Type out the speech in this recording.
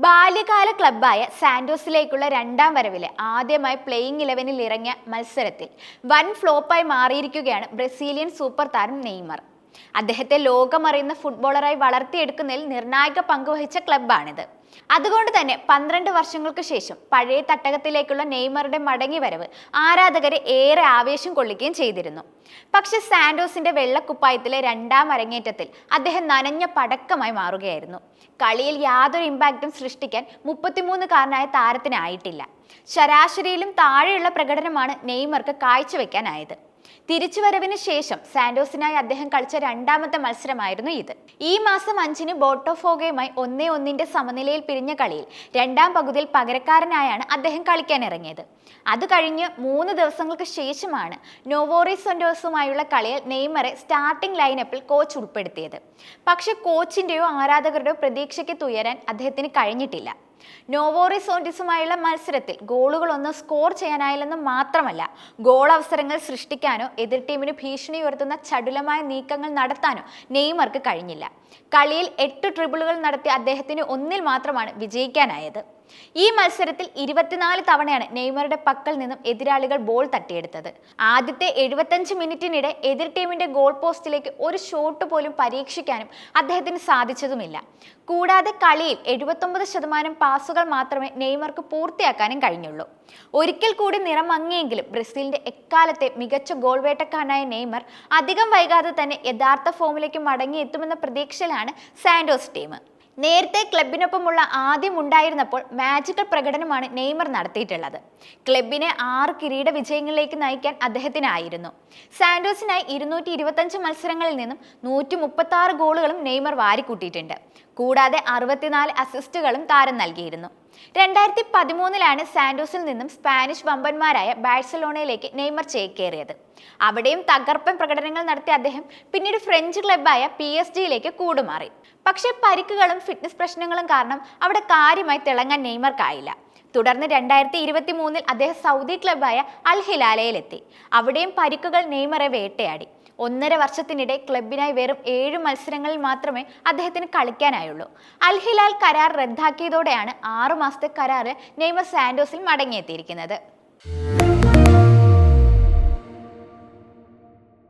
ബാല്യകാല ക്ലബ്ബായ സാന്റോസിലേക്കുള്ള രണ്ടാം വരവിലെ ആദ്യമായി പ്ലേയിങ് 11-ൽ ഇറങ്ങിയ മത്സരത്തിൽ വൻ ഫ്ലോപ്പായി മാറിയിരിക്കുകയാണ് ബ്രസീലിയൻ സൂപ്പർ താരം നെയ്മർ. അദ്ദേഹത്തെ ലോകമറിയുന്ന ഫുട്ബോളറായി വളർത്തിയെടുക്കുന്നതിൽ നിർണായക പങ്കുവഹിച്ച ക്ലബ്ബാണിത്. അതുകൊണ്ട് തന്നെ 12 വർഷങ്ങൾക്ക് ശേഷം പഴയ തട്ടകത്തിലേക്കുള്ള നെയ്മറുടെ മടങ്ങിവരവ് ആരാധകരെ ഏറെ ആവേശം കൊള്ളിക്കുകയും ചെയ്തിരുന്നു. പക്ഷെ സാന്റോസിന്റെ വെള്ളക്കുപ്പായത്തിലെ രണ്ടാം അരങ്ങേറ്റത്തിൽ അദ്ദേഹം നനഞ്ഞ പടക്കമായി മാറുകയായിരുന്നു. കളിയിൽ യാതൊരു ഇമ്പാക്റ്റും സൃഷ്ടിക്കാൻ 33-കാരനായ താരത്തിനായിട്ടില്ല. ശരാശരിയിലും താഴെയുള്ള പ്രകടനമാണ് നെയ്മർക്ക് കാഴ്ചവെക്കാനായത്. തിരിച്ചുവരവിന് ശേഷം സാന്റോസിനായി അദ്ദേഹം കളിച്ച രണ്ടാമത്തെ മത്സരമായിരുന്നു ഇത്. ഈ മാസം 5-ന് ബോട്ടോഫോഗയുമായി 1-1 സമനിലയിൽ പിരിഞ്ഞ കളിയിൽ രണ്ടാം പകുതിയിൽ പകരക്കാരനായാണ് അദ്ദേഹം കളിക്കാനിറങ്ങിയത്. അത് കഴിഞ്ഞ് 3 ദിവസങ്ങൾക്ക് ശേഷമാണ് നോവോ ഹൊറൈസോൺസുമായുള്ള കളിയിൽ നെയ്മറെ സ്റ്റാർട്ടിംഗ് ലൈനപ്പിൽ കോച്ച് ഉൾപ്പെടുത്തിയത്. പക്ഷെ കോച്ചിന്റെയോ ആരാധകരുടെയോ പ്രതീക്ഷയ്ക്ക് തുയരാൻ അദ്ദേഹത്തിന് കഴിഞ്ഞിട്ടില്ല. നോവോ ഹൊറൈസോൺസുമായുള്ള മത്സരത്തിൽ ഗോളുകളൊന്നും സ്കോർ ചെയ്യാനായില്ലെന്ന് മാത്രമല്ല, ഗോൾ അവസരങ്ങൾ സൃഷ്ടിക്കാനോ എതിർ ടീമിന് ഭീഷണി ഉയർത്തുന്ന ചടുലമായ നീക്കങ്ങൾ നടത്താനോ നെയ്മർക്ക് കഴിഞ്ഞില്ല. കളിയിൽ 8 ട്രിബിളുകൾ നടത്തി അദ്ദേഹത്തിന് 1-ൽ മാത്രമാണ് വിജയിക്കാനായത്. ഈ മത്സരത്തിൽ 24 തവണയാണ് നെയ്മറുടെ പക്കൽ നിന്നും എതിരാളികൾ ബോൾ തട്ടിയെടുത്തത്. ആദ്യത്തെ 75 മിനിറ്റിനിടെ എതിർ ടീമിന്റെ ഗോൾ പോസ്റ്റിലേക്ക് ഒരു ഷോട്ട് പോലും പരീക്ഷിക്കാനും അദ്ദേഹത്തിന് സാധിച്ചതുമില്ല. കൂടാതെ കളിയിൽ 79% പാസുകൾ മാത്രമേ നെയ്മർക്ക് പൂർത്തിയാക്കാനും കഴിഞ്ഞുള്ളൂ. ഒരിക്കൽ കൂടി നിറം മങ്ങിയെങ്കിലും ബ്രസീലിന്റെ എക്കാലത്തെ മികച്ച ഗോൾ വേട്ടക്കാരനായ നെയ്മർ അധികം വൈകാതെ തന്നെ യഥാർത്ഥ ഫോമിലേക്ക് മടങ്ങിയെത്തുമെന്ന പ്രതീക്ഷയിലാണ് സാന്റോസ് ടീം. നേരത്തെ ക്ലബിനൊപ്പമുള്ള ആദ്യം ഉണ്ടായിരുന്നപ്പോൾ മാജിക്കൽ പ്രകടനമാണ് നെയ്മർ നടത്തിയിട്ടുള്ളത്. ക്ലബിനെ 6 കിരീട വിജയങ്ങളിലേക്ക് നയിക്കാൻ അദ്ദേഹത്തിനായിരുന്നു. സാന്റോസിനായി 225 മത്സരങ്ങളിൽ നിന്നും 136 ഗോളുകളും നെയ്മർ വാരിക്കൂട്ടിയിട്ടുണ്ട്. കൂടാതെ 64 അസിസ്റ്റുകളും താരം നൽകിയിരുന്നു. 2013-ലാണ് സാന്റോസിൽ നിന്നും സ്പാനിഷ് വമ്പന്മാരായ ബാഴ്സലോണയിലേക്ക് നെയ്മർ ചേക്കേറിയത്. അവിടെയും തകർപ്പൻ പ്രകടനങ്ങൾ നടത്തിയ അദ്ദേഹം പിന്നീട് ഫ്രഞ്ച് ക്ലബ്ബായ PSG-യിലേക്ക് കൂടുമാറി. പക്ഷേ പരിക്കുകളും ഫിറ്റ്നസ് പ്രശ്നങ്ങളും കാരണം അവിടെ കാര്യമായി തിളങ്ങാൻ നെയ്മർക്കായില്ല. തുടർന്ന് 2023-ൽ അദ്ദേഹം സൗദി ക്ലബ്ബായ അൽ ഹിലാലയിലെത്തി. അവിടെയും പരിക്കുകൾ നെയ്മറെ വേട്ടയാടി. 1.5 വർഷത്തിനിടെ ക്ലബിനായി വെറും 7 മത്സരങ്ങളിൽ മാത്രമേ അദ്ദേഹത്തിന് കളിക്കാനായുള്ളൂ. അൽ ഹിലാൽ കരാർ റദ്ദാക്കിയതോടെയാണ് 6 മാസത്തെ കരാറിൽ നെയ്മർ സാന്റോസിൽ മടങ്ങിയെത്തിയിരിക്കുന്നത്.